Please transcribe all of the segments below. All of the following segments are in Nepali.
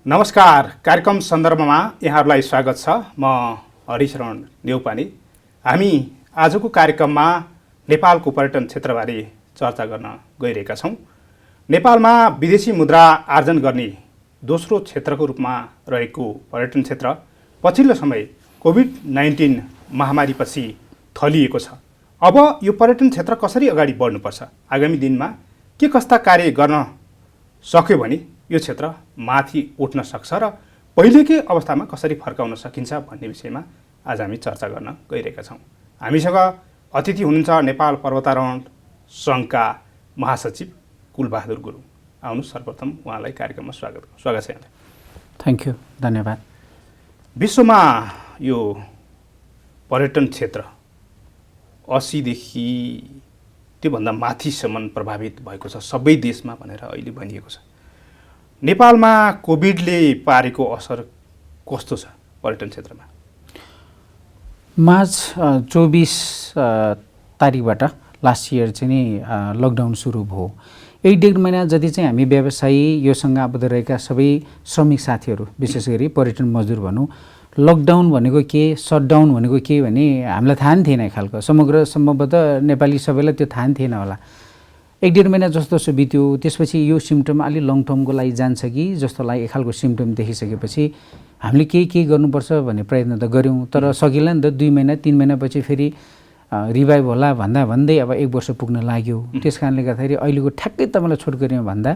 नमस्कार। कार्यक्रम सन्दर्भमा यहाँहरूलाई स्वागत छ। म हरिशरण नेउपाने। हामी आजको कार्यक्रममा नेपालको पर्यटन क्षेत्रबारे चर्चा गर्न गइरहेका छौँ। नेपालमा विदेशी मुद्रा आर्जन गर्ने दोस्रो क्षेत्रको रूपमा रहेको पर्यटन क्षेत्र पछिल्लो समय कोभिड-19 महामारीपछि थलिएको छ। अब यो पर्यटन क्षेत्र कसरी अगाडि बढ्नुपर्छ, आगामी दिनमा के कस्ता कार्य गर्न सक्यो भने यो क्षेत्र माथि उठ्न सक्छ र पहिलेकै अवस्थामा कसरी फर्काउन सकिन्छ भन्ने विषयमा आज हामी चर्चा गर्न गइरहेका छौँ। हामीसँग अतिथि हुनुहुन्छ नेपाल पर्वतारोहण सङ्घका महासचिव कुलबहादुर गुरुङ। आउनु सर्वप्रथम उहाँलाई कार्यक्रममा स्वागत छ यहाँलाई। थ्याङ्क यू, धन्यवाद। विश्वमा यो पर्यटन क्षेत्र 80 देखि त्योभन्दा माथिसम्म प्रभावित भएको छ सबै देशमा भनेर अहिले भनिएको छ। नेपालमा कोभिडले पारेको असर कस्तो छ पर्यटन क्षेत्रमा? मार्च 24 तारिकबाट लास्ट इयर चाहिँ नि लकडाउन सुरु भयो। 1.5 महिना जति चाहिँ हामी व्यवसायी योसँग आबद्ध रहेका सबै श्रमिक साथीहरू, विशेष गरी पर्यटन मजदुर भनौँ, लकडाउन भनेको के, सटडाउन भनेको के भने हामीलाई थाहा नै थिएन। खालको समग्र सम्भवतः नेपाली सबैलाई त्यो थाहा नै थिएन होला। 1.5 महिना जस्तो बित्यो। त्यसपछि यो सिम्टम अलि लङ टर्मको लागि जान्छ कि जस्तो लागि एक खालको सिम्टम देखिसकेपछि हामीले के गर्नुपर्छ भन्ने प्रयत्न त गऱ्यौँ, तर सकिएला नि त। 2 महिना 3 महिनापछि फेरि रिभाइभ होला भन्दै अब 1 वर्ष पुग्न लाग्यो। त्यस कारणले गर्दाखेरि अहिलेको ठ्याक्कै तपाईँलाई छोटकरीमा भन्दा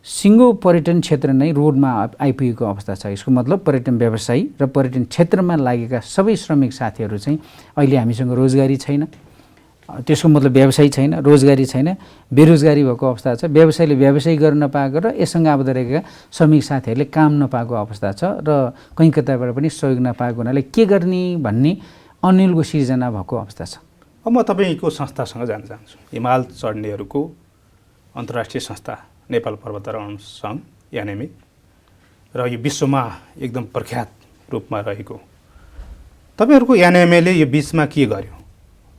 सिङ्गो पर्यटन क्षेत्र नै रोडमा आइपुगेको अवस्था छ। यसको मतलब पर्यटन व्यवसायी र पर्यटन क्षेत्रमा लागेका सबै श्रमिक साथीहरू चाहिँ अहिले हामीसँग रोजगारी छैन। त्यसको मतलब व्यवसाय छैन, रोजगारी छैन, बेरोजगारी भएको अवस्था छ। व्यवसायले व्यवसाय गर्न नपाएको र यससँग आबद्ध रहेका श्रमिक साथीहरूले काम नपाएको अवस्था छ र कहीँ कतैबाट पनि सहयोग नपाएको हुनाले के गर्ने भन्ने अनिलको सिर्जना भएको अवस्था छ। अब म तपाईँको संस्थासँग जान चाहन्छु। हिमाल चढ्नेहरूको अन्तर्राष्ट्रिय संस्था नेपाल पर्वतारोहण सङ्घ एनएमए र यो विश्वमा एकदम प्रख्यात रूपमा रहेको तपाईँहरूको एनएमएले यो बिचमा के गर्यो?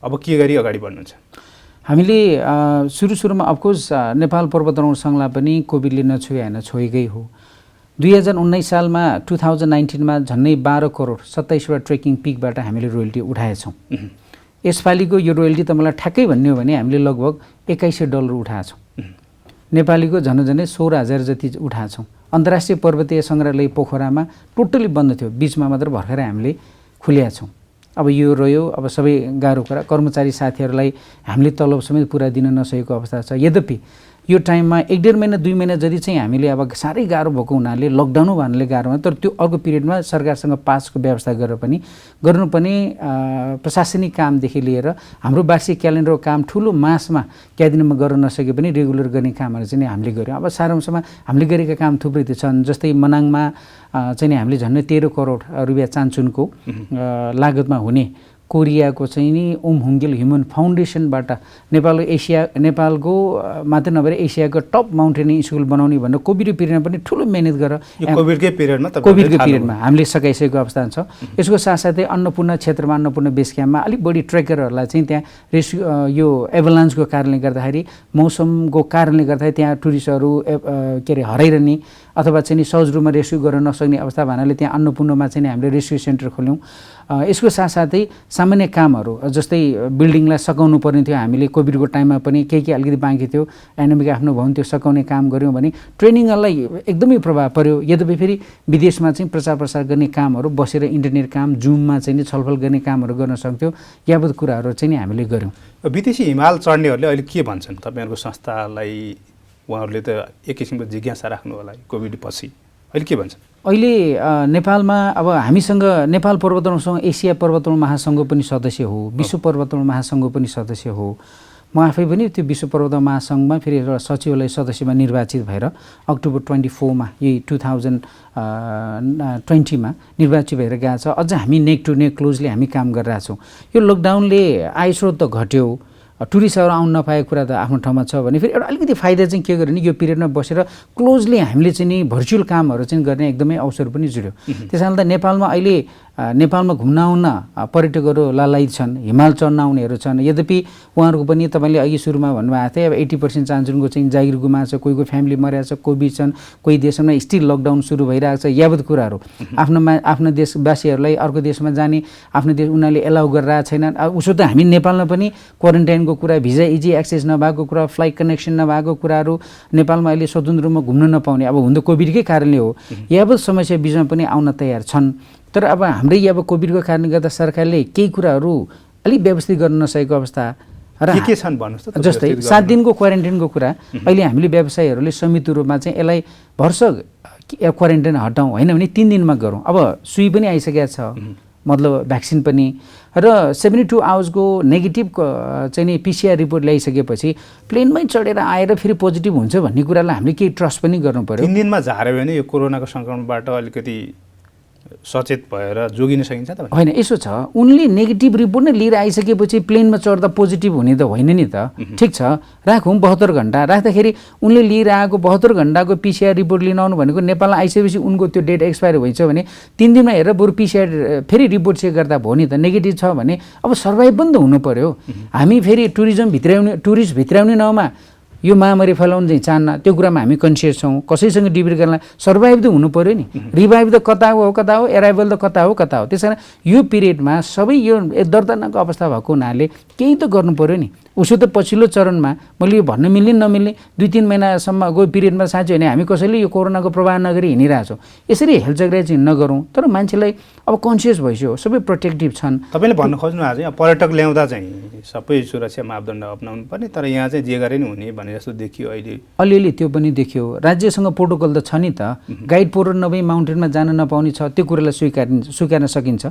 अब के गरी अगाडि बढ्नुहुन्छ? हामीले सुरुमा अफकोर्स नेपाल पर्वतारोहण सङ्घलाई पनि कोभिडले नछोए छोएकै हो। 2019 सालमा 2019मा झन्डै 12 करोड 27वटा ट्रेकिङ पिकबाट हामीले रोयल्टी उठाएछौँ। यसपालिको यो रोयल्टी त मलाई ठ्याक्कै भन्ने हो भने हामीले लगभग $2100 उठाएछौँ। नेपालीको झन्डै 16,000 जति उठाएछौँ। अन्तर्राष्ट्रिय पर्वतीय सङ्ग्रहालय पोखरामा टोटली बन्द थियो, बिचमा मात्र भर्खरै हामीले खुलेका छौँ। अब यो रह्यो। अब सबै गाह्रो कुरा, कर्मचारी साथीहरूलाई हामीले तलब समेत पुरा दिन नसकेको अवस्था छ। यद्यपि यो टाइममा 1.5 महिना 2 महिना जति चाहिँ हामीले अब साह्रै गाह्रो भएको हुनाले लकडाउन भन्नाले गाह्रो भयो। तर त्यो अर्को पिरियडमा सरकारसँग पासको व्यवस्था गरेर पनि गर्नुपर्ने प्रशासनिक कामदेखि लिएर हाम्रो वार्षिक क्यालेन्डरको काम ठुलो मासमा क्या दिनमा गर्न नसके पनि रेगुलर गर्ने कामहरू चाहिँ हामीले गऱ्यौँ। अब सारांशमा हामीले गरेका काम थुप्रै छन्। जस्तै मनाङमा चाहिँ नि हामीले झन्डै 13 करोड रुपियाँ चान्चुनको लागतमा हुने कोरियाको चाहिँ नि ओम हुङ्गेल ह्युमन फाउन्डेसनबाट नेपालको मात्र नभएर एसियाको टप माउन्टेनिङ स्कुल बनाउने भनेर कोभिड पिरियडमा पनि ठुलो मेहनत गरेर कोभिडकै पिरियडमा हामीले सघाइसकेको अवस्था छ। यसको साथसाथै अन्नपूर्ण क्षेत्रमा, अन्नपूर्ण बेस क्याम्पमा अलिक बढी ट्रेकरहरूलाई चाहिँ त्यहाँ यो एभलान्सको कारणले गर्दाखेरि, मौसमको कारणले गर्दाखेरि त्यहाँ टुरिस्टहरू हराइरहने अथवा चाहिँ नि सहज रूपमा रेस्क्यु गर्न नसक्ने अवस्था भन्नाले त्यहाँ अन्नपूर्णमा चाहिँ हामीले रेस्क्यु सेन्टर खोल्यौँ। यसको साथसाथै सामान्य कामहरू जस्तै बिल्डिङलाई सघाउनु पर्ने थियो। हामीले कोभिडको टाइममा पनि के अलिकति बाँकी थियो, एनएमएको आफ्नो भवन त्यो सघाउने काम गऱ्यौँ भने ट्रेनिङलाई एकदमै प्रभाव पर्यो। यद्यपि फेरि विदेशमा चाहिँ प्रचार प्रसार गर्ने कामहरू बसेर इन्टरनेट काम, जुममा चाहिँ नि छलफल गर्ने कामहरू गर्न सक्थ्यो। यावत कुराहरू चाहिँ नि हामीले गऱ्यौँ। विदेशी हिमाल चढ्नेहरूले अहिले के भन्छन् तपाईँहरूको संस्थालाई? उहाँहरूले त एक किसिमको जिज्ञासा राख्नु होला कोभिड पछि, अहिले के भन्छ? अहिले नेपालमा अब हामीसँग नेपाल पर्वतारोहण एसिया पर्वतारोहण महासङ्घ पनि सदस्य हो, विश्व पर्वतारोहण महासङ्घ पनि सदस्य हो। म आफै पनि त्यो विश्व पर्वतारोहण महासङ्घमा फेरि एउटा सचिवालय सदस्यमा निर्वाचित भएर अक्टोबर 24 यही 2020मा निर्वाचित भएर गएको छ। अझ हामी नेक टु नेक क्लोजली हामी काम गरिरहेछौँ। यो लकडाउनले आयस्रोत त घट्यो, टुरिस्टहरू आउन नपाएको कुरा त आफ्नो ठाउँमा छ भने फेरि एउटा अलिकति फाइदा चाहिँ के गर्यो भने यो पिरियडमा बसेर क्लोजली हामीले चाहिँ नि भर्चुअल कामहरू चाहिँ गर्ने एकदमै अवसर पनि जुड्यो। त्यस कारण त नेपालमा अहिले नेपालमा घुम्न आउन पर्यटकहरू लालायित छन्, हिमाल चढ्न आउनेहरू छन्। यद्यपि उहाँहरूको पनि तपाईँले अघि सुरुमा भन्नुभएको थियो अब 80% चान्सुनको चाहिँ जागिर गुमाएको छ, कोहीको फ्यामिली मरेको छ, कोभिड छन्, कोही देशमा स्टिल लकडाउन सुरु भइरहेको छ। यावत कुराहरू आफ्नो देशवासीहरूलाई अर्को देशमा जाने आफ्नो देश उनीहरूले एलाउ गरिरहेको छैन। उसो त हामी नेपालमा पनि क्वारेन्टाइनको कुरा, भिजा इजी एक्सेस नभएको कुरा, फ्लाइट कनेक्सन नभएको कुराहरू, नेपालमा अहिले स्वतन्त्र रूपमा घुम्न नपाउने, अब हुन त कोभिडकै कारणले हो। यावत समस्या बिचमा पनि आउन तयार छन्। तर अब हाम्रै अब कोभिडको कारणले गर्दा सरकारले केही कुराहरू अलिक व्यवस्थित गर्न नसकेको अवस्था र के छन् भन्नुहोस् त। जस्तै 7 दिनको क्वारेन्टाइनको कुरा अहिले हामीले व्यवसायीहरूले संयुक्त रूपमा चाहिँ यसलाई भर्स क्वारेन्टाइन हटाउँ, होइन भने 3 दिनमा गरौँ। अब सुई पनि आइसकेको छ, मतलब भ्याक्सिन पनि, र 72 आवर्सको नेगेटिभ चाहिँ नि PCR रिपोर्ट ल्याइसकेपछि प्लेनमै चढेर आएर फेरि पोजिटिभ हुन्छ भन्ने कुरालाई हामीले केही ट्रस्ट पनि गर्नु पर्यो। 3 दिनमा झार्यो भने यो कोरोनाको सङ्क्रमणबाट अलिकति सचेत भएर जोगिन सकिन्छ त? होइन, यसो छ, उनले नेगेटिभ रिपोर्ट नै लिएर आइसकेपछि प्लेनमा चढ्दा पोजिटिभ हुने त होइन नि त। ठिक छ, राखौँ 72 घन्टा, राख्दाखेरि उनले लिएर आएको 72 घन्टाको PCR रिपोर्ट लिन आउनु भनेको नेपालमा आइसकेपछि उनको त्यो डेट एक्सपायर भइन्छ भने 3 दिनमा हेरेर बरु PCR फेरि रिपोर्ट चेक गर्दा भयो नि त। नेगेटिभ छ भने अब सर्भाइभ पनि त हुनु पर्यो। हामी फेरि टुरिस्ट भित्राउने नाउँमा यो महामारी फैलाउनु चाहिँ चाहन्न, त्यो कुरामा हामी कन्सियस छौँ। कसैसँग डिबेट गर्न सर्भाइभ त हुनु पर्यो नि। रिभाइभ त कता हो, एराइभल त कता हो। त्यस कारण यो पिरियडमा सबै यो दर्दनाक अवस्था भएको हुनाले केही त गर्नु पर्यो नि। उसो त पछिल्लो चरणमा मैले यो भन्न मिल्ने नमिल्ने 2-3 महिनासम्मको पिरियडमा साँच्चै भने हामी कसैले यो कोरोनाको प्रभाव नगरी हिँडिरहेछौँ। यसरी हेलचक्रिया चाहिँ नगरौँ, तर मान्छेलाई अब कन्सियस भइसक्यो, सबै प्रोटेक्टिभ छन्। तपाईँले भन्नु खोज्नु आज पर्यटक ल्याउँदा चाहिँ सबै सुरक्षा मापदण्ड अपनाउनु पर्ने, तर यहाँ चाहिँ जे गरे नि हुने भने जस्तो देखियो अहिले। अलिअलि त्यो पनि देखियो। राज्यसँग प्रोटोकल त छ नि त, गाइड पोर्टर नभई माउन्टेनमा जान नपाउने छ, त्यो कुरालाई स्वीकार्न सकिन्छ।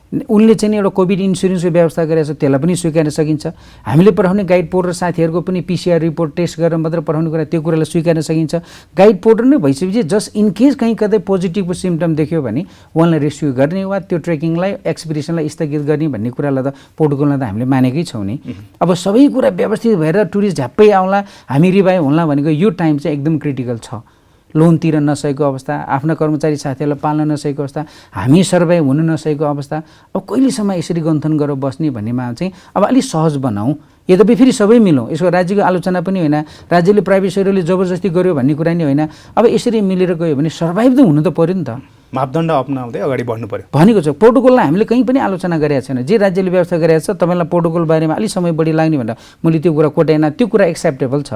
उनले चाहिँ एउटा कोभिड इन्सुरेन्सको व्यवस्था गरेको छ, त्यसलाई पनि स्वीकार्न सकिन्छ। हामीले पठाउने गाइड पोर्टर साथीहरूको पनि PCR रिपोर्ट टेस्ट गरेर मात्र पठाउने कुरा, त्यो कुरालाई स्वीकार्न सकिन्छ। गाइड पोर्टर नै भइसकेपछि जस्ट इन केस कहीँ कतै पोजिटिभको सिम्टम देख्यो भने उहाँलाई रेस्क्यु गर्ने वा त्यो ट्रेकिङलाई एक्सपिडिसनलाई स्थगित गर्ने भन्ने कुरालाई त प्रोटोकलमा त हामीले मानेकै छौँ नि। अब सबै कुरा व्यवस्थित भएर टुरिस्ट झ्याप्पै आउला, हामी रिभाइभ होला भनेको यो टाइम चाहिँ एकदम क्रिटिकल छ। लोन तिर्न नसकेको अवस्था, आफ्ना कर्मचारी साथीहरूलाई पाल्न नसकेको अवस्था, हामी सर्भाइभ हुन नसकेको अवस्था। अब कहिलेसम्म यसरी गन्थन गरेर बस्ने भन्नेमा चाहिँ अब अलिक सहज बनाऊ। यद्यपि फेरि सबै मिलौँ, यसको राज्यको आलोचना पनि होइन, राज्यले प्राइभेट सेक्टरले जबरजस्ती गर्यो भन्ने कुरा नि होइन। अब यसरी मिलेर गयो भने सर्भाइभ त हुनु त पर्यो नि त। मापदण्ड अपनाउँदै अगाडि बढ्नु पर्यो भनेको छ। प्रोटोकललाई हामीले कहीँ पनि आलोचना गरेका छैन। जे राज्यले व्यवस्था गरेको छ, तपाईँलाई प्रोटोकल बारेमा अलिक समय बढी लाग्ने भनेर मैले त्यो कुरा कोट्याएन, त्यो कुरा एक्सेप्टेबल छ।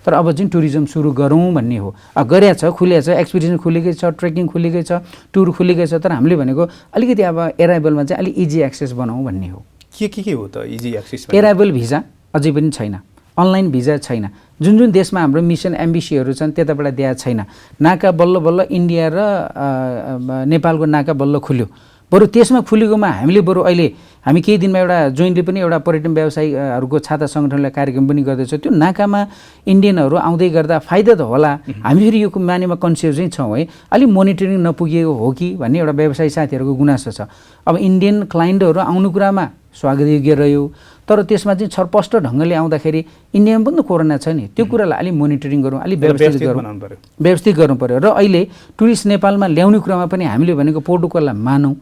तर अब चाहिँ टुरिज्म सुरु गरौँ भन्ने हो। गरेको छ, खुलेको छ, एक्सपिडिसन खुलेकै छ, ट्रेकिङ खुलेकै छ, टुर खुलेकै छ। तर हामीले भनेको अलिकति अब एराइभलमा चाहिँ अलिक इजी एक्सेस बनाऊ भन्ने हो। के हो त इजी एक्सेस? एराइभल भिजा अझै पनि छैन, अनलाइन भिजा छैन। जुन देशमा हाम्रो मिसन एम्बिसीहरू छन् त्यताबाट दिएको छैन। नाका बल्ल इन्डिया र नेपालको नाका बल्ल खुल्यो। बरु त्यसमा खुलेकोमा हामीले बरु अहिले हामी केही दिनमा एउटा जोइन्टली पनि एउटा पर्यटन व्यवसायीहरूको छाता सङ्गठनले कार्यक्रम पनि गर्दैछ। त्यो नाकामा इन्डियनहरू आउँदै गर्दा फाइदा त होला। हामी फेरि यो मानेमा कन्सियस चाहिँ छौँ है, अलिक मोनिटरिङ नपुगेको हो कि भन्ने एउटा व्यवसायी साथीहरूको गुनासो छ। अब इन्डियन क्लाइन्टहरू आउनु कुरामा स्वागतयोग्य रह्यो, तर त्यसमा चाहिँ छरपष्ट ढङ्गले आउँदाखेरि इन्डियामा पनि त कोरोना छ नि, त्यो कुरालाई अलिक मोनिटरिङ गरौँ, अलिक व्यवस्थित गर्नु पर्यो। र अहिले टुरिस्ट नेपालमा ल्याउने कुरामा पनि हामीले भनेको प्रोटोकललाई मानौँ।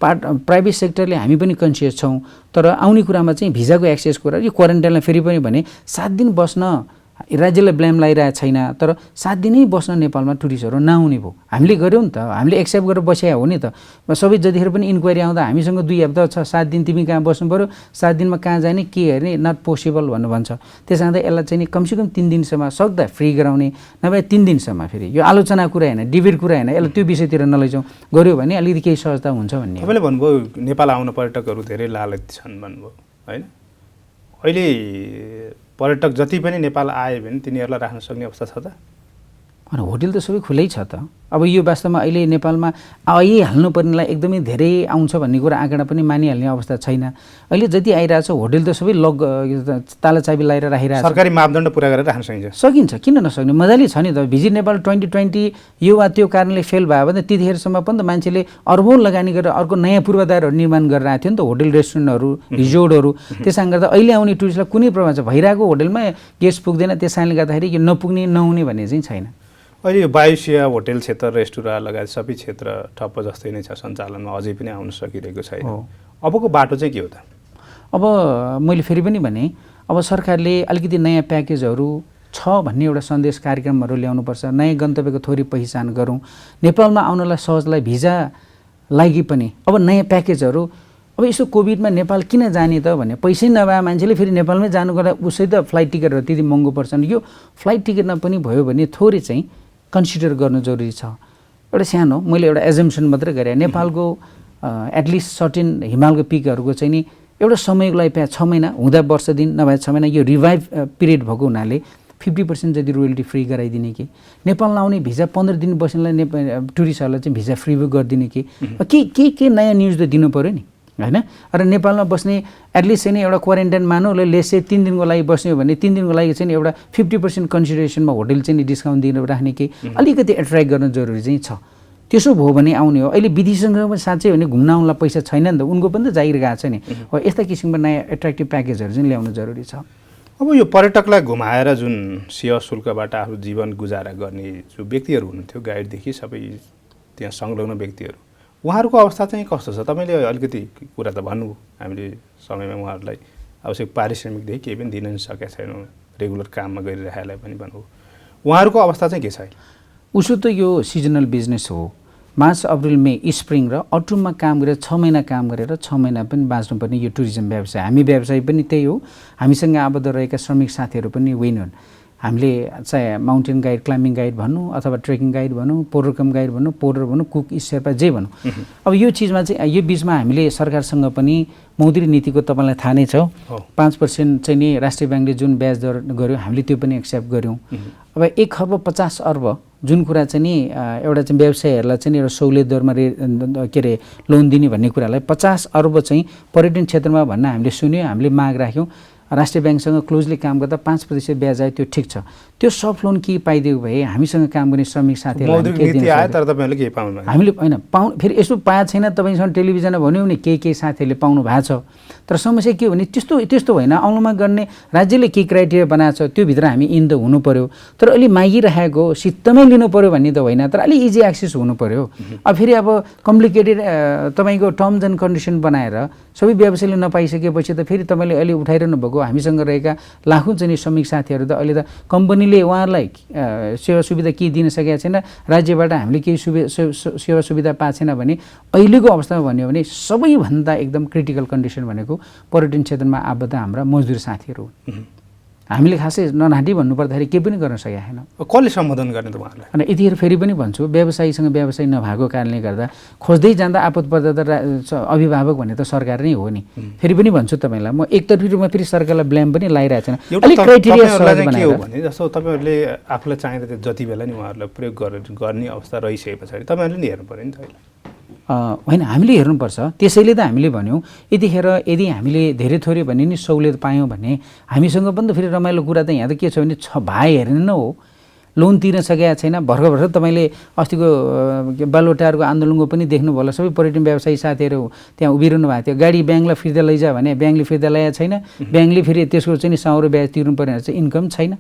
प्राइभेट सेक्टरले हामी पनि कन्सियस छौँ, तर आउने कुरामा चाहिँ भिजाको एक्सेस कुरा, यो क्वारेन्टाइनलाई फेरि पनि भने 7 दिन बस्न राज्यले ब्लेम लगाइरहेको छैन, तर 7 दिनै बस्न नेपालमा टुरिस्टहरू नआउने भयो। हामीले गऱ्यौँ नि त, हामीले एक्सेप्ट गरेर बस्या हो नि त। सबै जतिखेर पनि इन्क्वायरी आउँदा हामीसँग 2 हप्ता छ, 7 दिन तिमी कहाँ बस्नु पऱ्यो, 7 दिनमा कहाँ जाने के हेर्ने, नट पोसिबल भन्नु भन्छ। त्यस कारण यसलाई चाहिँ कमसेकम 3 दिनसम्म सक्दा फ्री गराउने, नभए 3 दिनसम्म। फेरि यो आलोचना कुरा होइन, डिबेट कुरा होइन, यसलाई त्यो विषयतिर नलैजाउँ, गऱ्यो भने अलिकति केही सहजता हुन्छ भन्ने। तपाईँले भन्नुभयो नेपाल आउन पर्यटकहरू धेरै लालच छन् भन्नुभयो होइन। अहिले पर्यटक जति पनि नेपाल आए भने तिनीहरूलाई राख्न सक्ने अवस्था छ त? अनि होटल त सबै खुलै छ त। अब यो वास्तवमा अहिले नेपालमा आइहाल्नुपर्नेलाई एकदमै धेरै आउँछ भन्ने कुरा आँकडा पनि मानिहाल्ने अवस्था छैन। अहिले जति आइरहेछ होटल त सबै तालाचाबी लगाएर राखिरहेछ। सरकारी मापदण्ड पुरा गरेर राख्न सकिन्छ? सकिन्छ, किन नसक्ने, मजाले छ नि त। भिजिट नेपाल 2020 यो वा त्यो कारणले फेल भयो भने त्यतिखेरसम्म पनि त मान्छेले अर्बौँ लगानी गरेर अर्को नयाँ पूर्वाधारहरू निर्माण गरेर आएको थियो नि त, होटल रेस्टुरेन्टहरू, रिजोर्टहरू। त्यसले गर्दा अहिले आउने टुरिस्टलाई कुनै प्रभाव छ, भइरहेको होटलमा गेस्ट पुग्दैन, त्यस कारणले गर्दाखेरि यो नपुग्ने नहुने भन्ने चाहिँ छैन। अहिले यो वायुसेवा, होटेल क्षेत्र, रेस्टुरेन्ट लगायत सबै क्षेत्र ठप्प जस्तै नै छ, सञ्चालनमा अझै पनि आउन सकिरहेको छैन। अबको बाटो चाहिँ के हो त? अब मैले फेरि पनि भने, अब सरकारले अलिकति नयाँ प्याकेजहरू छ भन्ने एउटा सन्देश कार्यक्रमहरू ल्याउनुपर्छ। नयाँ गन्तव्यको थोरै पहिचान गरौँ। नेपालमा आउनलाई सहजलाई भिजा लागि पनि अब नयाँ प्याकेजहरू। अब यस्तो कोभिडमा नेपाल किन जाने त भने पैसै नभए मान्छेले फेरि नेपालमै जानुको लागि उसै त फ्लाइट टिकटहरू त्यति महँगो पर्छन्। यो फ्लाइट टिकटमा पनि भयो भने थोरै चाहिँ कन्सिडर गर्नु जरुरी छ। एउटा सानो मैले एउटा एजम्सन मात्रै गरेँ, नेपालको एटलिस्ट सर्टेन हिमालको पिकहरूको चाहिँ नि एउटा समयको लागि 6 महिना हुँदा वर्ष दिन नभए 6 महिना यो रिभाइभ पिरियड भएको हुनाले 50% जति रोयल्टी फ्री गराइदिने कि, नेपाल आउने भिजा 15 दिन बस्नेलाई टुरिस्टहरूलाई चाहिँ भिजा फ्री गरिदिने कि, के नयाँ न्युज त दिनु पऱ्यो नि होइन। र नेपालमा बस्ने एटलिस्ट चाहिँ एउटा क्वारेन्टाइन मानौँ, लेसे 3 दिनको लागि बस्ने हो भने 3 दिनको लागि चाहिँ एउटा 50% कन्सिडरेसनमा होटल चाहिँ डिस्काउन्ट दिनु राख्ने कि अलिकति एट्र्याक्ट गर्न जरुरी चाहिँ छ। त्यसो भयो भने आउने हो। अहिले विदेशीसँग साँच्चै भने घुम्न आउनलाई पैसा छैन नि त, उनको पनि त जागिर गएको छ नि। यस्ता किसिमको नयाँ एट्र्याक्टिभ प्याकेजहरू चाहिँ ल्याउनु जरुरी छ। अब यो पर्यटकलाई घुमाएर जुन सेवा शुल्कबाट आफ्नो जीवन गुजारा गर्ने जो व्यक्तिहरू हुनुहुन्थ्यो, गाइडदेखि सबै त्यहाँ संलग्न व्यक्तिहरू, उहाँहरूको अवस्था चाहिँ कस्तो छ? तपाईँले अलिकति कुरा त भन्नु, हामीले समयमा उहाँहरूलाई आवश्यक पारिश्रमिकदेखि केही पनि दिन सकेका छैनौँ, रेगुलर काममा गरिरहेलाई पनि भन्नु, उहाँहरूको अवस्था चाहिँ के छ? उसो त यो सिजनल बिजनेस हो। मार्च, अप्रिल, मे, स्प्रिङ र अटुममा काम गरेर 6 महिना काम गरेर 6 महिना पनि बाँच्नुपर्ने यो टुरिज्म व्यवसाय। हामी व्यवसाय पनि त्यही हो। हामीसँग आबद्ध रहेका श्रमिक साथीहरू पनि विन हुन्। हामीले चाहे माउन्टेन गाइड, क्लाइम्बिङ गाइड भनौँ अथवा ट्रेकिङ गाइड भनौँ, पोडर कम गाइड भनौँ, पोडर भनौँ, कुक, शेर्पा जे भनौँ। अब यो चिजमा चाहिँ यो बिचमा हामीले सरकारसँग पनि मौद्रिक नीतिको तपाईँलाई थाहा नै छ, 5% चाहिँ नि राष्ट्रिय ब्याङ्कले जुन ब्याज दर गर्यो हामीले त्यो पनि एक्सेप्ट गऱ्यौँ। अब 1 खर्ब 50 अर्ब जुन कुरा चाहिँ नि एउटा चाहिँ व्यवसायहरूलाई चाहिँ एउटा सहुलियत दरमा के अरे लोन दिने भन्ने कुरालाई 50 अर्ब चाहिँ पर्यटन क्षेत्रमा भन्न हामीले सुन्यौँ, हामीले माग राख्यौँ। राष्ट्रिय ब्याङ्कसँग क्लोजली काम गर्दा 5% ब्याज आयो, त्यो ठिक छ। त्यो सफ्ट लोन के पाइदियो भए हामीसँग काम गर्ने श्रमिक साथीहरूलाई हामीले होइन पाउनु, फेरि यस्तो पाएको छैन। तपाईँसँग टेलिभिजनमा भन्यो भने केही साथीहरूले पाउनु भएको छ। तर समस्या के हो भने त्यस्तो होइन। औँलोमा गर्ने राज्यले के क्राइटेरिया बनाएको छ त्योभित्र हामी इन त हुनु पऱ्यो। तर अहिले मागिरहेको सित्तमै लिनु पऱ्यो भन्ने त होइन, तर अलिक इजी एक्सेस हुनु पऱ्यो। अब फेरि अब कम्प्लिकेटेड तपाईँको टर्म्स एन्ड कन्डिसन बनाएर सबै व्यवसायले नपाइसकेपछि त फेरि तपाईँले अहिले उठाइरहनु भएको हामीसँग रहेका लाखौँ चाहिँ श्रमिक साथीहरू त अहिले त कम्पनीले उहाँहरूलाई सेवा सुविधा के दिन सकेका छैन, राज्यबाट हामीले केही सेवा सुविधा पाएको छैन भने अहिलेको अवस्थामा भन्यो भने सबैभन्दा एकदम क्रिटिकल कन्डिसन भनेको पर्यटन क्षेत्रमा आबद्ध हाम्रा मजदुर साथीहरू हुन्। हामीले खासै ननाटी भन्नुपर्दाखेरि केही पनि गर्न सकेका छैन। कसले सम्बोधन गर्ने त उहाँहरूलाई? अनि यतिखेर फेरि पनि भन्छु, व्यवसायीसँग व्यवसाय नभएको कारणले गर्दा खोज्दै जाँदा आपद पर्दा त अभिभावक भन्ने त सरकार नै हो नि। फेरि पनि भन्छु तपाईँलाई, म एकतर्फी रूपमा फेरि सरकारलाई ब्लेम पनि लगाइरहेको छैन। अलिक क्राइटेरिया के हो भने जस्तो तपाईँहरूले आफूलाई चाहिँदा जति बेला नि उहाँहरूलाई प्रयोग गर्ने अवस्था रहिसके पछाडि तपाईँहरूले नि हेर्नु पऱ्यो नि त। होइन, हामीले हेर्नुपर्छ। त्यसैले त हामीले भन्यौँ यतिखेर यदि हामीले धेरै थोरै भने नि सहुलियत पायौँ भने हामीसँग पनि त फेरि रमाइलो कुरा त यहाँ त के छ भने भाइ हेर्ने नै हो। लोन तिर्न सकेका छैन। भर्खर तपाईँले अस्तिको बालुवाटारको आन्दोलनको पनि देख्नुभयो होला। सबै पर्यटन व्यवसायी साथीहरू त्यहाँ उभिरहनु भएको थियो। गाडी ब्याङ्कलाई फिर्ता लैजा भने ब्याङ्कले फिर्ता ल्याएको छैन। ब्याङ्कले फेरि त्यसको चाहिँ साउरो ब्याज तिर्नु पर्ने चाहिँ इन्कम छैन।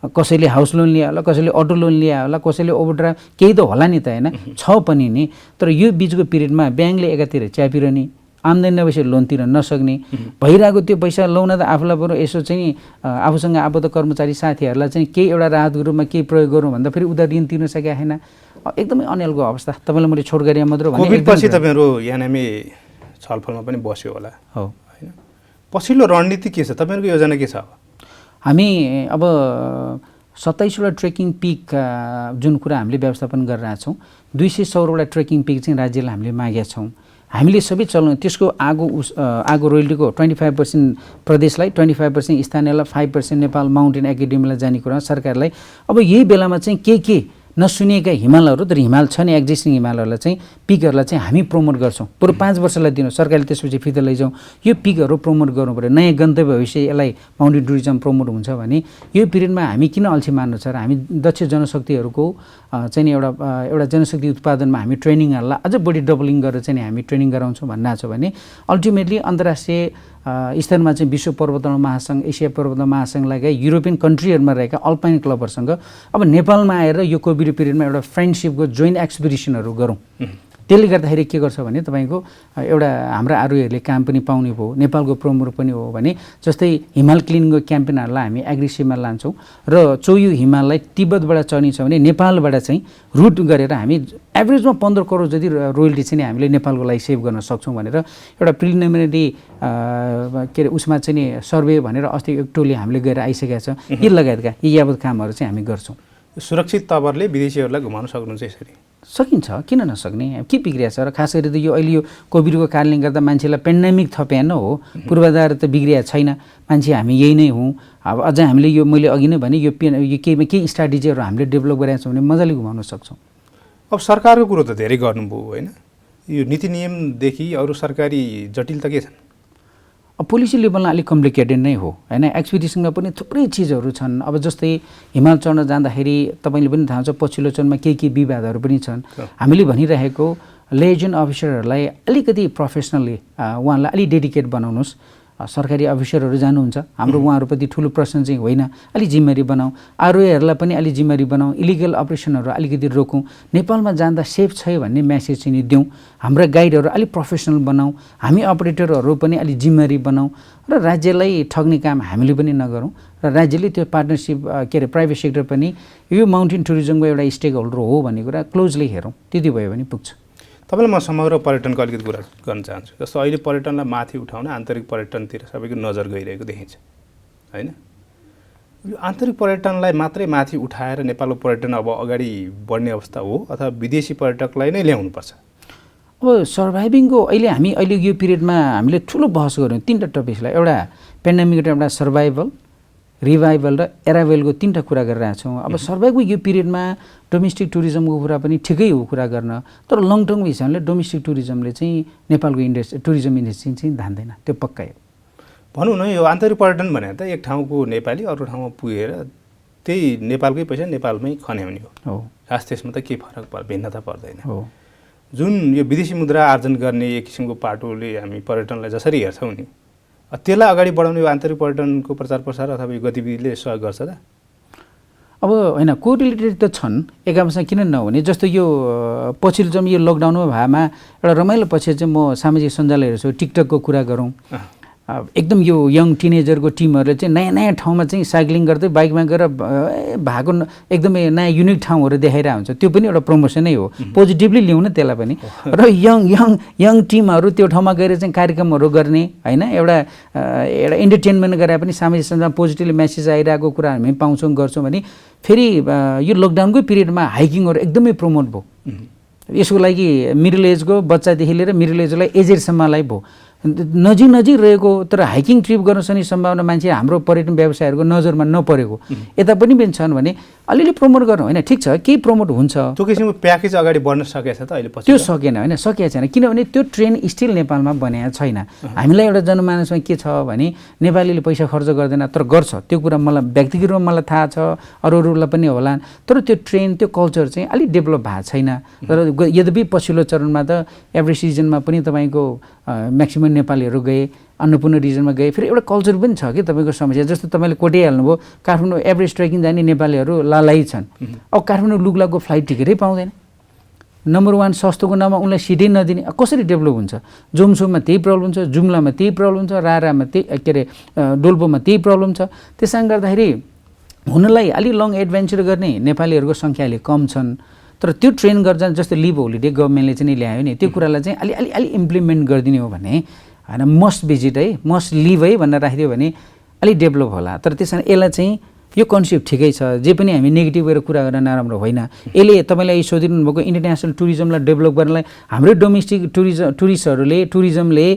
कसैले हाउस लोन लिया होला, कसैले अटो लोन लिया होला, कसैले ओभरड्राफ्ट केही त होला नि त होइन, छ पनि नि। तर यो बिचको पिरियडमा ब्याङ्कले एकातिर च्यापिरहने, आम्दानी नभएपछि लोन तिर्न नसक्ने भइरहेको त्यो पैसा लाउन त आफूलाई बरु यसो चाहिँ आफूसँग आबद्ध कर्मचारी साथीहरूलाई चाहिँ केही एउटा राहतको रूपमा केही प्रयोग गरौँ भन्दा फेरि उता ऋण तिर्न सकेका छैन। एकदमै अनियलको अवस्था। तपाईँलाई मैले छोटकरिया मात्र भने कोभिडपछि तपाईँहरू यानामी छलफलमा पनि बस्यो होला हो होइन? पछिल्लो रणनीति के छ? तपाईँहरूको योजना के छ? हामी अब 27वटा ट्रेकिङ पिक जुन कुरा हामीले व्यवस्थापन गरिरहेका छौँ, 216वटा ट्रेकिङ पिक चाहिँ राज्यलाई हामीले मागेका छौँ। हामीले सबै चलाउनु त्यसको आगो रोयल्टीको 25% प्रदेशलाई, 25% स्थानीयलाई, 5% नेपाल माउन्टेन एकाडेमीलाई जाने कुरा सरकारलाई। अब यही बेलामा चाहिँ के नसुनिएका हिमालहरू, तर हिमाल छ नि एक्जिस्टिङ हिमालहरूलाई चाहिँ पिकहरूलाई चाहिँ हामी प्रमोट गर्छौँ। बरु 5 वर्षलाई दिनु, सरकारले त्यसपछि फिर्ता लैजाउँ। यो पिकहरू प्रमोट गर्नु पऱ्यो। नयाँ गन्तव्य भविष्य यसलाई माउन्टेन टुरिज्म प्रमोट हुन्छ भने यो पिरियडमा हामी किन अल्छी मान्नु छ र हामी दक्ष जनशक्तिहरूको चाहिँ नि एउटा जनशक्ति उत्पादनमा हामी ट्रेनिङहरूलाई अझ बढी डबलिङ गरेर चाहिँ नि हामी ट्रेनिङ गराउँछौँ भन्ने छ भने अल्टिमेटली अन्तर्राष्ट्रिय स्तरमा चाहिँ विश्व पर्वतारोहण महासङ्घ एसिया पर्वतारोहण महासङ्घ लगायत युरोपियन कन्ट्रीहरूमा रहेका अल्पाइन क्लबहरूसँग अब नेपालमा आएर यो कोभिड पिरियडमा एउटा फ्रेन्डसिपको जोइन्ट एक्सपिडिसनहरू गरौँ। त्यसले गर्दाखेरि के गर्छ भने तपाईँको एउटा हाम्रा आरोहीहरूले काम पनि पाउने भयो, नेपालको प्रमोट पनि हो भने जस्तै हिमाल क्लिनिङको क्याम्पेनहरूलाई हामी एग्रेसिभमा लान्छौँ र चोयु हिमाललाई तिब्बतबाट चढ्ने छ भने नेपालबाट चाहिँ रुट गरेर हामी एभरेजमा 15 करोड जति रोयल्टी चाहिँ हामीले नेपालको लागि सेभ गर्न सक्छौँ भनेर एउटा प्रिलिमिनरी के अरे उसमा चाहिँ नि सर्वे भनेर अस्ति एक टोली हामीले गएर आइसकेका छ। यी लगायतका यी यावत कामहरू चाहिँ हामी गर्छौँ। सुरक्षित तवरले विदेशीहरूलाई घुमाउन सक्नुहुन्छ यसरी? सकिन्छ, किन नसक्ने? के बिग्रिया छ र खास गरी त यो अहिले यो कोभिडको कारणले गर्दा मान्छेलाई पेन्डेमिक थप्याएन हो, पूर्वाधार त बिग्रिया छैन, मान्छे हामी यही नै हौँ। अब अझ हामीले यो मैले अघि नै भने यो केही स्ट्राटेजीहरू हामीले डेभलप गरेका छौँ भने मजाले घुमाउन सक्छौँ। अब सरकारको कुरो त धेरै गर्नुभयो होइन, यो नीति नियमदेखि अरू सरकारी जटिलता के छन्? अब पोलिसी लेभलमा अलिक कम्प्लिकेटेड नै हो होइन। एक्सपिडिसनमा पनि थुप्रै चिजहरू छन्। अब जस्तै हिमाल चढ्न जाँदाखेरि तपाईँले पनि थाहा छ पछिल्लो चरणमा के विवादहरू पनि छन्। हामीले भनिरहेको लेजेन्ड अफिसरहरूलाई अलिकति प्रोफेसनली उहाँलाई अलिक डेडिकेट बनाउनुहोस्। सरकारी अफिसरहरू जानुहुन्छ, हाम्रो उहाँहरूप्रति ठुलो प्रश्न चाहिँ होइन, अलिक जिम्मेवारी बनाऊ। आरोहीहरूलाई पनि अलिक जिम्मेवारी बनाऊ। इलिगल अपरेसनहरू अलिकति रोकौँ। नेपालमा जाँदा सेफ छ भन्ने म्यासेज चाहिँ दिउँ। हाम्रा गाइडहरू अलिक प्रोफेसनल बनाऊ। हामी अपरेटरहरू पनि अलिक जिम्मेवारी बनाऊ र राज्यलाई ठग्ने काम हामीले पनि नगरौँ र राज्यले त्यो पार्टनरसिप के अरे प्राइभेट सेक्टर पनि यो माउन्टेन टुरिज्मको एउटा स्टेक होल्डर हो भन्ने कुरा क्लोजली हेरौँ। त्यति भयो भने पुग्छ। तपाईँलाई म समग्र पर्यटनको अलिकति कुरा गर्न चाहन्छु। जस्तो अहिले पर्यटनलाई माथि उठाउन आन्तरिक पर्यटनतिर सबैको नजर गइरहेको देखिन्छ होइन। यो आन्तरिक पर्यटनलाई मात्रै माथि उठाएर नेपालको पर्यटन अब अगाडि बढ्ने अवस्था हो अथवा विदेशी पर्यटकलाई नै ल्याउनुपर्छ? अब सर्भाइभिङको अहिले यो पिरियडमा हामीले ठुलो बहस गऱ्यौँ 3टा टपिक्सलाई। एउटा पेन्डेमिक, एउटा सर्भाइभल, रिभाइभल र एराइभलको 3टा कुरा गरिरहेका छौँ। अब सर्भाइभको यो पिरियडमा डोमेस्टिक टुरिज्मको कुरा पनि ठिकै हो कुरा गर्न, तर लङ टर्मको हिसाबले डोमेस्टिक टुरिज्मले चाहिँ नेपालको टुरिज्म इन्डस्ट्री चाहिँ धान्दैन, त्यो पक्का हो। भनौँ न यो आन्तरिक पर्यटन भने त एक ठाउँको नेपाली अरू ठाउँमा पुगेर त्यही नेपालकै पैसा नेपालमै खन्याउने हो। खास त्यसमा त केही फरक भिन्नता पर्दैन हो। जुन यो विदेशी मुद्रा आर्जन गर्ने एक किसिमको पाटोले हामी पर्यटनलाई जसरी हेर्छौँ नि, त्यसलाई अगाडि बढाउने यो आन्तरिक पर्यटनको प्रचार प्रसार अथवा यो गतिविधिले सहयोग गर्छ त? अब होइन, कोरिलेटेड त छन् एकाअर्कासँग, किन नहुने। जस्तो यो पछिल्लो चाहिँ यो लकडाउनमा भएमा एउटा रमाइलो पछि चाहिँ म सामाजिक सञ्जाल हेर्छु, टिकटकको कुरा गरौँ। एकदम यो यङ टिनेजरको टिमहरूले चाहिँ नयाँ नयाँ ठाउँमा चाहिँ साइक्लिङ गर्दै बाइकमा गएर भएको एकदमै नयाँ युनिक ठाउँहरू देखाइरहेको हुन्छ। त्यो पनि एउटा प्रमोसनै हो, पोजिटिभली ल्याउन त्यसलाई पनि। र यङ टिमहरू त्यो ठाउँमा गएर चाहिँ कार्यक्रमहरू गर्ने होइन, एउटा इन्टरटेनमेन्ट गरे पनि सामाजिक सञ्जालमा पोजिटिभ मेसेज आइरहेको कुरा हामी पाउँछौँ गर्छौँ भने फेरि यो लकडाउनकै पिरियडमा हाइकिङहरू एकदमै प्रमोट भयो। यसको लागि मिडल एजको बच्चादेखि लिएर मिडल एजलाई एजेडसम्मलाई भयो। नजिक रहेको तर हाइकिङ ट्रिप गर्न सक्ने सम्भावना मान्छे हाम्रो पर्यटन व्यवसायहरूको नजरमा नपरेको यता पनि छन् भने अलिअलि प्रमोट गर्नु होइन, ठिक छ केही प्रमोट हुन्छ। त्यो किसिमको प्याकेज अगाडि बढ्न सकेको छ त अहिले? त्यो सकेन होइन, सकेको छैन, किनभने त्यो ट्रेन स्टिल नेपालमा बनेको छैन। हामीलाई एउटा जनमानसमा के छ भने नेपालीले पैसा खर्च गर्दैन, तर गर्छ, त्यो कुरा मलाई व्यक्तिगत रूपमा मलाई थाहा छ, अरूलाई पनि होला, तर त्यो ट्रेन त्यो कल्चर चाहिँ अलिक डेभलप भएको छैन। तर यद्यपि पछिल्लो चरणमा त एभ्री सिजनमा पनि तपाईँको म्याक्सिमम नेपालीहरू गए, अन्नपूर्ण रिजनमा गए, फेरि एउटा कल्चर पनि छ कि तपाईँको समस्या। जस्तो तपाईँले कोटाइहाल्नुभयो, काठमाडौँ एभरेज ट्रेकिङ जाने नेपालीहरू लालाई छन्। अब काठमाडौँ लुग्लाको फ्लाइट टिकटै पाउँदैन। नम्बर 1 सस्तोको नाममा उनलाई सिटै नदिने, कसरी डेभलप हुन्छ? जोमसोममा त्यही प्रब्लम छ, जुम्लामा त्यही प्रब्लम छ, रारामा त्यही के अरे डोल्पोमा त्यही प्रब्लम छ। त्यसले गर्दाखेरि हुनलाई अलिक लङ एडभेन्चर गर्ने नेपालीहरूको सङ्ख्या अलिक कम छन्। तर त्यो ट्रेन गर्दा जस्तो लिभ होलिडे गभर्मेन्टले चाहिँ ल्यायो नि, त्यो कुरालाई चाहिँ अलि इम्प्लिमेन्ट गरिदिने हो भने होइन, मस्ट भिजिट है, मस्ट लिभ है भनेर राखिदियो भने अलिक डेभलप होला। तर त्यसमा यसलाई चाहिँ यो कन्सेप्ट ठिकै छ, जे पनि हामी नेगेटिभ गरेर कुरा गर्न नराम्रो होइन। यसले तपाईँलाई सोधिरहनु भएको इन्टरनेसनल टुरिज्मलाई डेभलप गर्नलाई हाम्रै डोमेस्टिक टुरिज्मले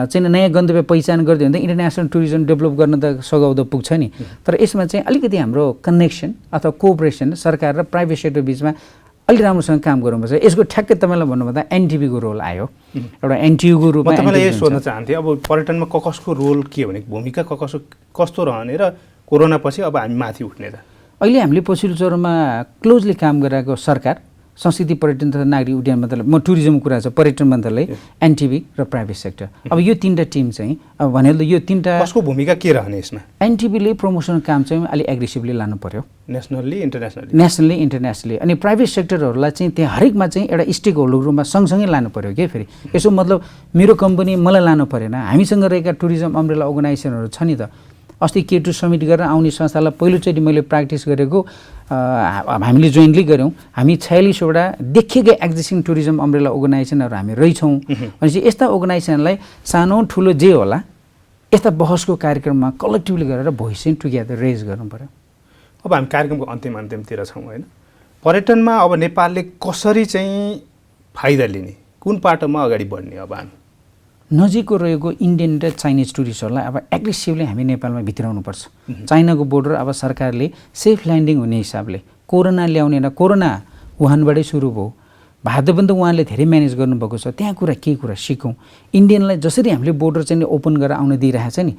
चाहिँ नयाँ गन्तव्य पहिचान गरिदियो भने त इन्टरनेसनल टुरिज्म डेभलप गर्न त सघाउँदो पुग्छ नि। तर यसमा चाहिँ अलिकति हाम्रो कनेक्सन अथवा कोअपरेसन सरकार र प्राइभेट सेक्टर बिचमा अलिक राम्रोसँग काम गर्नुपर्छ। यसको ठ्याक्कै तपाईँलाई भन्नुभन्दा एनटिभीको रोल आयो, एउटा एनटियूको रूपमा। तपाईँलाई यही सोध्न चाहन्थेँ, अब पर्यटनमा ककसको रोल के भने भूमिका कस्तो रहने र कोरोना पछि अब हामी माथि उठ्ने त? अहिले हामीले पछिल्लो चरणमा क्लोजली काम गरिरहेको सरकार, संस्कृति पर्यटन तथा नागरिक उड्डयन मन्त्रालय, म टुरिज्मको कुरा छ, पर्यटन मन्त्रालय, एनटिभी र प्राइभेट सेक्टर। अब यो तीनटा टिम चाहिँ अब भनेर यो तीनटा कसको भूमिका के रहने यसमा? एनटिभीले प्रमोसन काम चाहिँ अलिक एग्रेसिभली लानु पर्यो, नेसनल्ली इन्टरनेसनली। Nationally internationally. अनि प्राइभेट सेक्टरहरूलाई चाहिँ त्यहाँ हरेकमा चाहिँ एउटा स्टेक होल्डरको रूपमा सँगसँगै लानु पर्यो के। फेरि यसो मतलब मेरो कम्पनी मलाई लानु परेन, हामीसँग रहेका टुरिज्म अम्ब्रेला अर्गनाइजेसनहरू छ नि त। अस्ति K2 समिट गरेर आउने संस्थालाई पहिलोचोटि मैले प्र्याक्टिस गरेको, हामीले जोइन्टली गऱ्यौँ। हामी 46वटा देखिएकै एक्जिस्टिङ टुरिज्म अम्ब्रेला अर्गनाइजेसनहरू हामी रहेछौँ। भनेपछि यस्ता अर्गनाइजेसनलाई सानो ठुलो जे होला यस्ता बहसको कार्यक्रममा कलेक्टिभली गरेर भोइस चाहिँ टुगेदर रेज गर्नु पर्यो। अब हामी कार्यक्रमको अन्तिमतिर छौँ होइन? पर्यटनमा अब नेपालले कसरी चाहिँ फाइदा लिने, कुन पाटोमा अगाडि बढ्ने? अब हामी नजिकको रहेको इन्डियन र चाइनिज टुरिस्टहरूलाई अब एग्रेसिभली हामी नेपालमा भित्राउनुपर्छ। चाइनाको बोर्डर अब सरकारले सेफ ल्यान्डिङ हुने हिसाबले कोरोना ल्याउने र कोरोना वुहानबाटै सुरु भयो, भारतले पनि त उहाँले धेरै म्यानेज गर्नुभएको छ। त्यहाँ केही कुरा सिकौँ। इन्डियनलाई जसरी हामीले बोर्डर चाहिँ ओपन गरेर आउन दिइरहेको छ नि,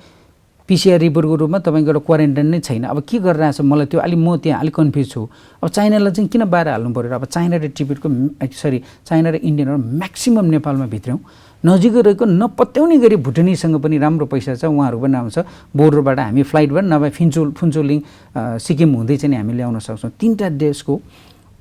PCR रिपोर्टको रूपमा तपाईँको एउटा क्वारेन्टाइन नै छैन। अब के गरिरहेछ मलाई त्यो म त्यहाँ अलिक कन्फ्युज छु। अब चाइनालाई चाहिँ किन बाहिर हाल्नु पऱ्यो? अब चाइना र टिबेटको चाइना र इन्डियनहरू म्याक्सिमम् नेपालमा भित्रौँ। नजिकै रहेको नपत्याउने गरी भुटानीसँग पनि राम्रो पैसा छ, उहाँहरू पनि आउँछ। बोर्डरबाट हामी फ्लाइटबाट नभए फुन्चोलिङ सिक्किम हुँदै चाहिँ हामी ल्याउन सक्छौँ। तीनटा देशको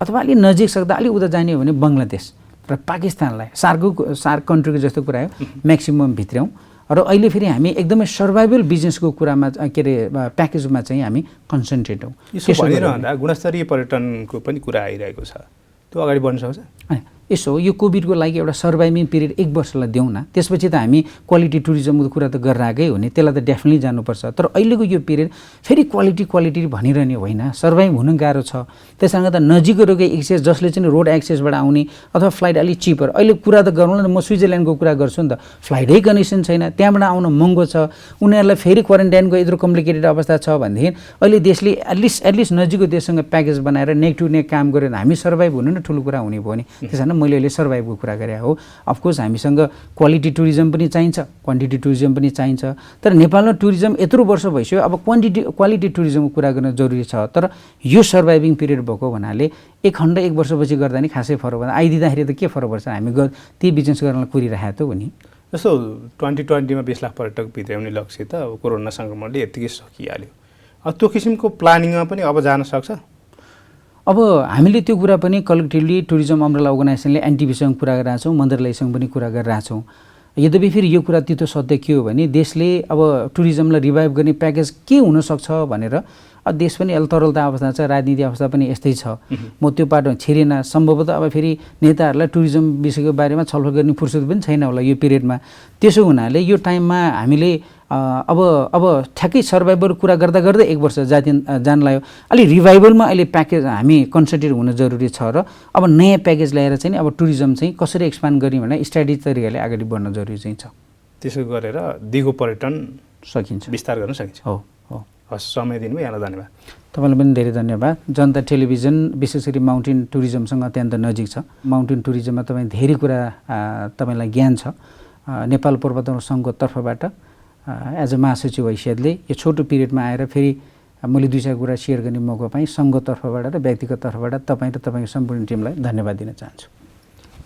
अथवा अलिक नजिक सक्दा अलिक उता जाने हो भने बङ्गलादेश र पाकिस्तानलाई सार्क कन्ट्रीको जस्तो कुरा हो म्याक्सिमम् भित्रौँ। र अहिले फेरि हामी एकदमै सर्भाइभल बिजनेसको कुरामा के अरे प्याकेजमा चाहिँ हामी कन्सन्ट्रेट हौँ। यसो भनिरहँदा गुणस्तरीय पर्यटनको पनि कुरा आइरहेको छ, त्यो अगाडि बढ्न सक्छ? यसो यो कोभिडको लागि एउटा सर्भाइभिङ पिरियड 1 वर्षलाई देऊ न, त्यसपछि त हामी क्वालिटी टुरिज्मको कुरा त गरिरहेकै हो नि, त्यसलाई त डेफिनेटली जानुपर्छ। तर अहिलेको यो पिरियड फेरि क्वालिटी भनिरहने होइन, सर्भाइभ हुन गाह्रो छ। त्यससँग त नजिकै रोके एक्सेस जसले चाहिँ रोड एक्सेसबाट आउने अथवा फ्लाइट अलिक चिपर, अहिले कुरा त गरौँ न, म स्विजरल्यान्डको कुरा गर्छु नि त, फ्लाइटै कनेक्सन छैन, त्यहाँबाट आउन महँगो छ, उनीहरूलाई फेरि क्वारेन्टाइनको यत्रो कम्प्लिकेटेड अवस्था छ भनेदेखि अहिले देशले एटलिस्ट नजिकको देशसँग प्याकेज बनाएर नेक टु नेक काम गरेर हामी सर्भाइभ हुनु नै ठुलो कुरा हुने भयो नि। त्यसमा मैले अहिले सर्भाइभको कुरा गरेँ हो। अफकोर्स हामीसँग क्वालिटी टुरिज्म पनि चाहिन्छ, क्वान्टिटी टुरिज्म पनि चाहिन्छ। तर नेपालमा टुरिज्म यत्रो वर्ष भइसक्यो, अब क्वालिटी टुरिज्मको कुरा गर्न जरुरी छ। तर यो सर्भाइभिङ पिरियड भएको हुनाले 1 वर्षपछि गर्दा नि खासै फरक पर्दैन। आइदिँदाखेरि त के फरक पर्छ, हामी ती बिजनेस गर्नलाई कुरिरहेको त हो नि। जस्तो 2020मा 20 लाख पर्यटक भित्राउने लक्ष्य त अब कोरोना सङ्क्रमणले यत्तिकै सकिहाल्यो। अब त्यो किसिमको प्लानिङमा पनि अब जान सक्छ? अब हामीले त्यो कुरा पनि कलेक्टिभली टुरिज्म अम्ब्रेला अर्गनाइजेसनले एनटिभीसँग कुरा गरिरहेछौँ, मन्त्रालयसँग पनि कुरा गरिरहेछौँ। यद्यपि फेरि यो कुरा तितो सत्य के हो भने देशले अब टुरिज्मलाई रिभाइभ गर्ने प्याकेज के हुनसक्छ भनेर देश पनि अहिले तरलता अवस्था छ, राजनीति अवस्था पनि यस्तै छ। म त्यो पाटो छिरेन। सम्भवतः अब फेरि नेताहरूलाई टुरिज्म विषयको बारेमा छलफल गर्ने फुर्सद पनि छैन होला यो पिरियडमा। त्यसो हुनाले यो टाइममा हामीले अब ठ्याक्कै सर्भाइभल कुरा गर्दा गर्दै 1 वर्ष जान लाग्यो। अलि रिभाइभलमा अहिले प्याकेज हामी कन्सन्ट्रेट हुन जरुरी छ र अब नयाँ प्याकेज ल्याएर चाहिँ अब टुरिज्म चाहिँ कसरी एक्सपान्ड गर्ने भने स्ट्राटेजी तरिकाले अगाडि बढ्न जरुरी चाहिँ छ। त्यसो गरेर दिगो पर्यटन सकिन्छ, विस्तार गर्न सकिन्छ। हो। हस्, समय दिनुभयो, यहाँलाई धन्यवाद। तपाईँलाई पनि धेरै धन्यवाद। जनता टेलिभिजन विशेष गरी माउन्टेन टुरिज्मसँग अत्यन्त नजिक छ। माउन्टेन टुरिज्ममा तपाईँ धेरै कुरा तपाईँलाई ज्ञान छ। नेपाल पर्वतारोहण सङ्घको तर्फबाट एज अ महासचिव हैसियतले यो छोटो पिरियडमा आएर फेरि मैले 2-4 कुरा सेयर गर्ने मौका पाएँ। सङ्घको तर्फबाट र व्यक्तिगत तर्फबाट तपाईँ र तपाईँको सम्पूर्ण टिमलाई धन्यवाद दिन चाहन्छु।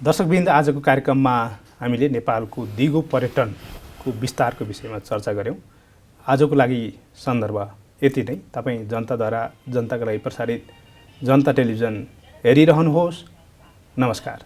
दर्शकवृन्द, आजको कार्यक्रममा हामीले नेपालको दिगो पर्यटनको विस्तारको विषयमा चर्चा गऱ्यौँ। आजको लागि सन्दर्भ यति नै। तपाईँ जनताद्वारा जनताका लागि प्रसारित जनता टेलिभिजन हेरिरहनुहोस्। नमस्कार।